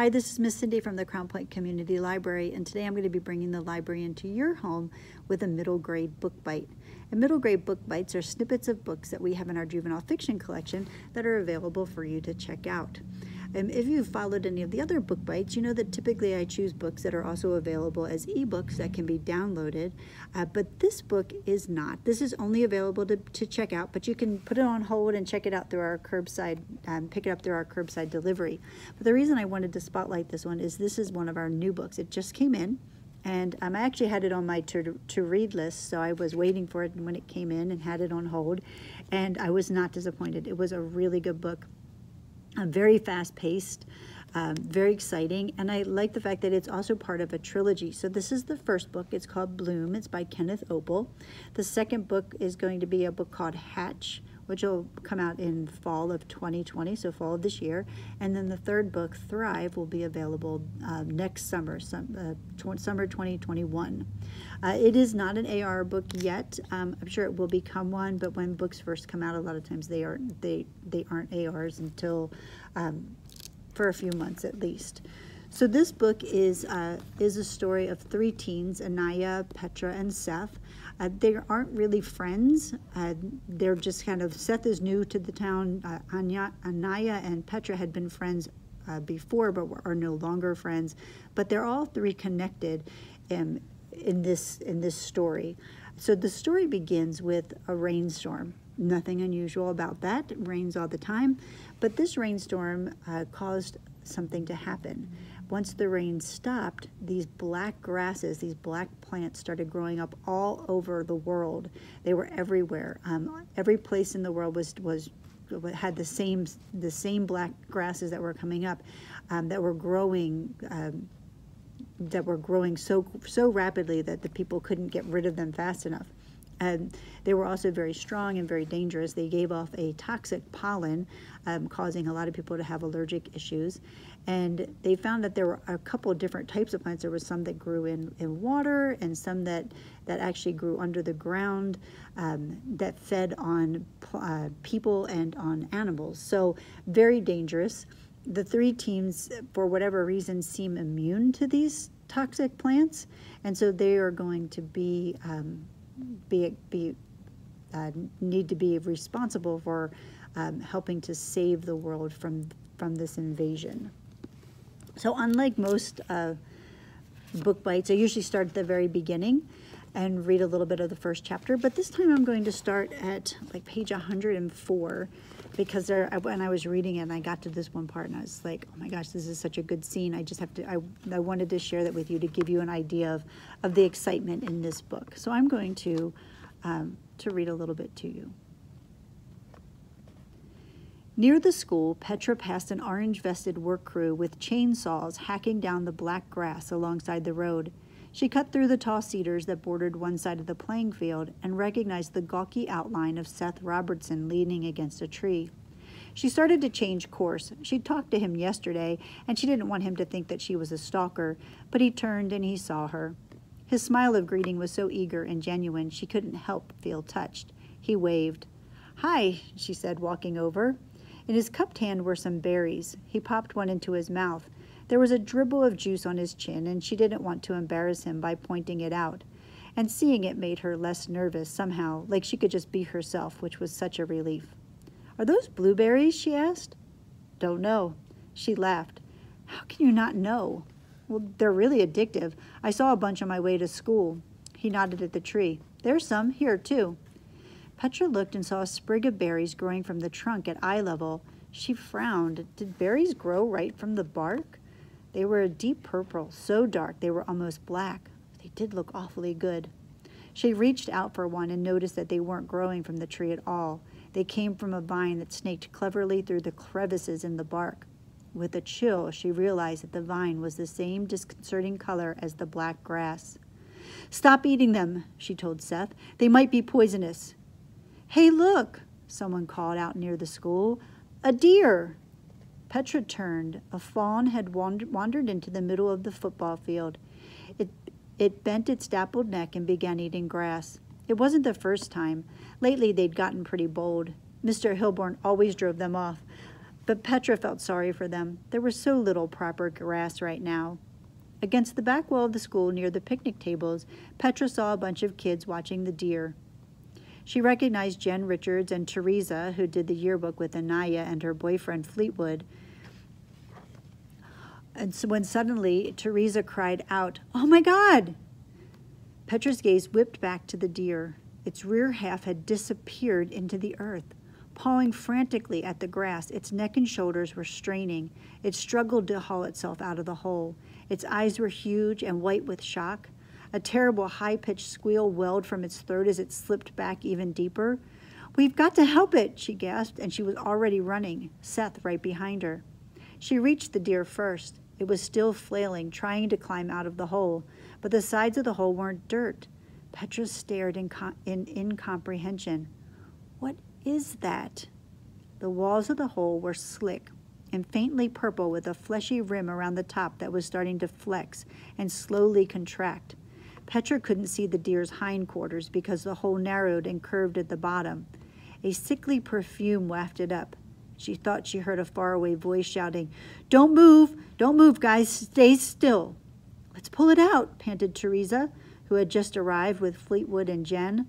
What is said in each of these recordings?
Hi, this is Miss Cindy from the Crown Point Community Library, and today I'm going to be bringing the library into your home with a middle grade book bite. And middle grade book bites are snippets of books that we have in our juvenile fiction collection that are available for you to check out. If you've followed any of the other book bites, you know that typically I choose books that are also available as ebooks that can be downloaded, but this book is not. This is only available to check out, but you can put it on hold and check it out through our curbside, pick it up through our curbside delivery. But the reason I wanted to spotlight this one is this is one of our new books. It just came in, and I actually had it on my to-read list, so I was waiting for it when it came in and had it on hold, and I was not disappointed. It was a really good book. Very fast-paced, very exciting, and I like the fact that it's also part of a trilogy. So this is the first book. It's called Bloom. It's by Kenneth Oppel. The second book is going to be a book called Hatch, which will come out in fall of 2020, so fall of this year. And then the third book, Thrive, will be available next summer, summer 2021. It is not an AR book yet. I'm sure it will become one, but when books first come out, a lot of times they aren't ARs until for a few months at least. So this book is a story of three teens, Anaya, Petra, and Seth. They aren't really friends. They're just kind of, Seth is new to the town. Anaya and Petra had been friends before, but are no longer friends. But they're all three connected in this story. So the story begins with a rainstorm. Nothing unusual about that. It rains all the time. But this rainstorm caused something to happen. Once the rain stopped, these black grasses, these black plants started growing up all over the world. They were everywhere. Every place in the world had the same black grasses that were coming up, that were growing so rapidly that the people couldn't get rid of them fast enough. They were also very strong and very dangerous. They gave off a toxic pollen, causing a lot of people to have allergic issues. And they found that there were a couple of different types of plants. There was some that grew in water, and some that actually grew under the ground, that fed on people and on animals. So very dangerous. The three teams, for whatever reason, seem immune to these toxic plants, and so they are going to need to be responsible for helping to save the world from this invasion. So unlike most book bites, I usually start at the very beginning and read a little bit of the first chapter, but this time I'm going to start at like page 104, because when I was reading it and I got to this one part and I was like, oh my gosh, this is such a good scene. I wanted to share that with you to give you an idea of the excitement in this book. So I'm going to read a little bit to you. Near the school, Petra passed an orange-vested work crew with chainsaws hacking down the black grass alongside the road. She cut through the tall cedars that bordered one side of the playing field and recognized the gawky outline of Seth Robertson leaning against a tree. She started to change course. She'd talked to him yesterday, and she didn't want him to think that she was a stalker, but he turned and he saw her. His smile of greeting was so eager and genuine, she couldn't help feel touched. He waved. "Hi," she said, walking over. In his cupped hand were some berries. He popped one into his mouth. There was a dribble of juice on his chin, and she didn't want to embarrass him by pointing it out. And seeing it made her less nervous somehow, like she could just be herself, which was such a relief. "Are those blueberries?" she asked. "Don't know." She laughed. "How can you not know?" "Well, they're really addictive. I saw a bunch on my way to school." He nodded at the tree. "There's some here, too." Petra looked and saw a sprig of berries growing from the trunk at eye level. She frowned. Did berries grow right from the bark? They were a deep purple, so dark they were almost black. They did look awfully good. She reached out for one and noticed that they weren't growing from the tree at all. They came from a vine that snaked cleverly through the crevices in the bark. With a chill, she realized that the vine was the same disconcerting color as the black grass. "Stop eating them," she told Seth. "They might be poisonous." "Hey, look," someone called out near the school. "A deer." Petra turned. A fawn had wandered into the middle of the football field. It bent its dappled neck and began eating grass. It wasn't the first time. Lately, they'd gotten pretty bold. Mr. Hilborn always drove them off. But Petra felt sorry for them. There was so little proper grass right now. Against the back wall of the school near the picnic tables, Petra saw a bunch of kids watching the deer. She recognized Jen Richards and Teresa, who did the yearbook with Anaya and her boyfriend Fleetwood. And so when suddenly Teresa cried out, "Oh my God!" Petra's gaze whipped back to the deer. Its rear half had disappeared into the earth. Pawing frantically at the grass, its neck and shoulders were straining. It struggled to haul itself out of the hole. Its eyes were huge and white with shock. A terrible high-pitched squeal welled from its throat as it slipped back even deeper. "We've got to help it," she gasped, and she was already running, Seth right behind her. She reached the deer first. It was still flailing, trying to climb out of the hole, but the sides of the hole weren't dirt. Petra stared in incomprehension. "What is that?" The walls of the hole were slick and faintly purple with a fleshy rim around the top that was starting to flex and slowly contract. Petra couldn't see the deer's hindquarters because the hole narrowed and curved at the bottom. A sickly perfume wafted up. She thought she heard a faraway voice shouting, "Don't move, guys, stay still." "Let's pull it out," panted Teresa, who had just arrived with Fleetwood and Jen.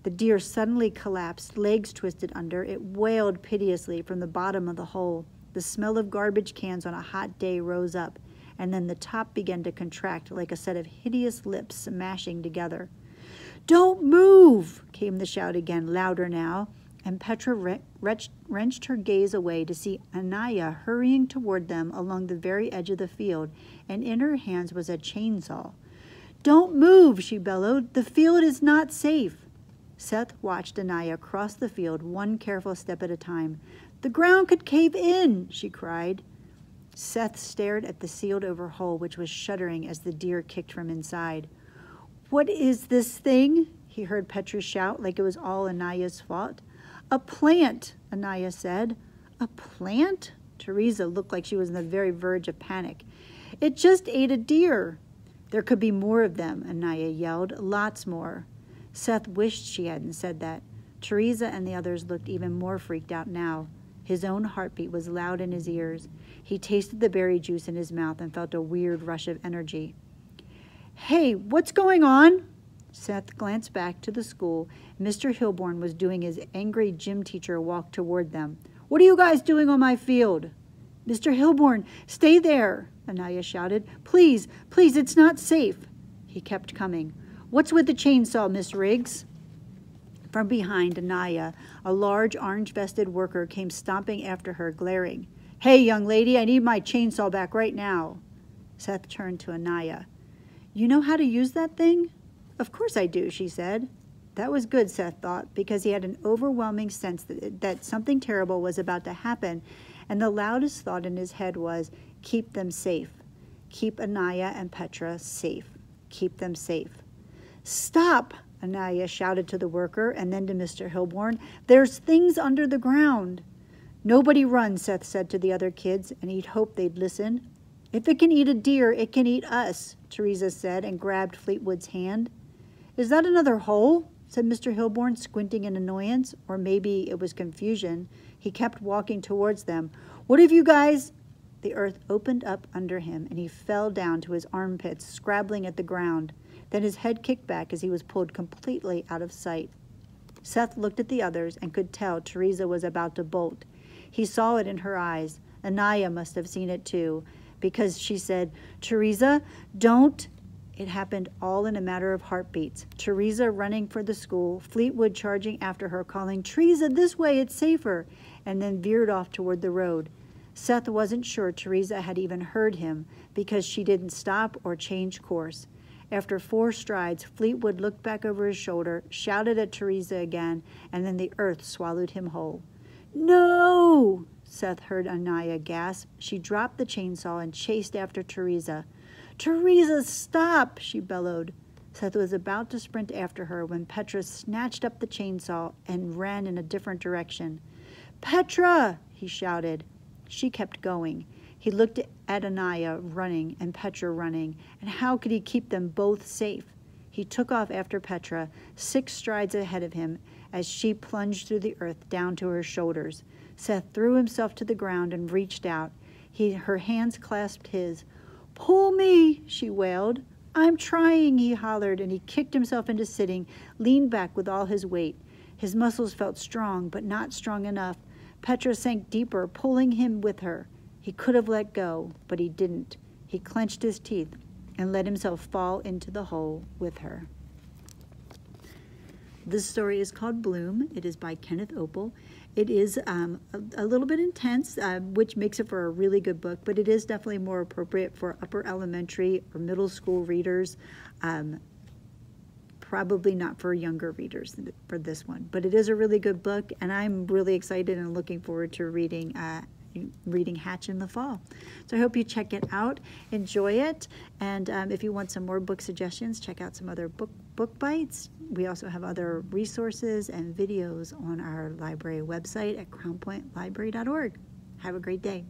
The deer suddenly collapsed, legs twisted under. It wailed piteously from the bottom of the hole. The smell of garbage cans on a hot day rose up, and then the top began to contract like a set of hideous lips smashing together. "Don't move!" came the shout again, louder now, and Petra wrenched her gaze away to see Anaya hurrying toward them along the very edge of the field, and in her hands was a chainsaw. "Don't move!" she bellowed. "The field is not safe." Seth watched Anaya cross the field one careful step at a time. "The ground could cave in!" she cried. Seth stared at the sealed-over hole, which was shuddering as the deer kicked from inside. "What is this thing?" he heard Petra shout like it was all Anaya's fault. "A plant," Anaya said. "A plant?" Teresa looked like she was on the very verge of panic. "It just ate a deer." "There could be more of them," Anaya yelled. "Lots more." Seth wished she hadn't said that. Teresa and the others looked even more freaked out now. His own heartbeat was loud in his ears. He tasted the berry juice in his mouth and felt a weird rush of energy. "Hey, what's going on?" Seth glanced back to the school. Mr. Hilborn was doing his angry gym teacher walk toward them. "What are you guys doing on my field?" "Mr. Hilborn, stay there," Anaya shouted. Please, it's not safe." He kept coming. "What's with the chainsaw, Miss Riggs?" From behind Anaya, a large orange-vested worker came stomping after her, glaring. "Hey, young lady, I need my chainsaw back right now." Seth turned to Anaya. "You know how to use that thing?" "Of course I do," she said. That was good, Seth thought, because he had an overwhelming sense that something terrible was about to happen, and the loudest thought in his head was, keep them safe. Keep Anaya and Petra safe. Keep them safe. "Stop!" Anaya shouted to the worker and then to Mr. Hilborn. "There's things under the ground." "Nobody run," Seth said to the other kids, and he'd hoped they'd listen. "If it can eat a deer, it can eat us," Teresa said and grabbed Fleetwood's hand. "Is that another hole?" said Mr. Hilborn, squinting in annoyance, or maybe it was confusion. He kept walking towards them. "What have you guys—" The earth opened up under him, and he fell down to his armpits, scrabbling at the ground. Then his head kicked back as he was pulled completely out of sight. Seth looked at the others and could tell Teresa was about to bolt. He saw it in her eyes. Anaya must have seen it too, because she said, "Teresa, don't." It happened all in a matter of heartbeats. Teresa running for the school, Fleetwood charging after her, calling, "Teresa, this way, it's safer," and then veered off toward the road. Seth wasn't sure Teresa had even heard him because she didn't stop or change course. After 4 strides, Fleetwood looked back over his shoulder, shouted at Teresa again, and then the earth swallowed him whole. "No!" Seth heard Anaya gasp. She dropped the chainsaw and chased after Teresa. "Teresa, stop!" she bellowed. Seth was about to sprint after her when Petra snatched up the chainsaw and ran in a different direction. "Petra!" he shouted. She kept going. He looked at Anaya running and Petra running, and how could he keep them both safe? He took off after Petra, 6 strides ahead of him, as she plunged through the earth down to her shoulders. Seth threw himself to the ground and reached out. Her hands clasped his. "Pull me," she wailed. "I'm trying," he hollered, and he kicked himself into sitting, leaned back with all his weight. His muscles felt strong, but not strong enough. Petra sank deeper, pulling him with her. He could have let go, but he didn't. He clenched his teeth and let himself fall into the hole with her. This story is called Bloom. It is by Kenneth Oppel. It is a little bit intense, which makes it for a really good book, but it is definitely more appropriate for upper elementary or middle school readers. Probably not for younger readers for this one, but it is a really good book, and I'm really excited and looking forward to reading Hatch in the fall. So I hope you check it out, enjoy it, and if you want some more book suggestions, check out some other book bites. We also have other resources and videos on our library website at crownpointlibrary.org. Have a great day.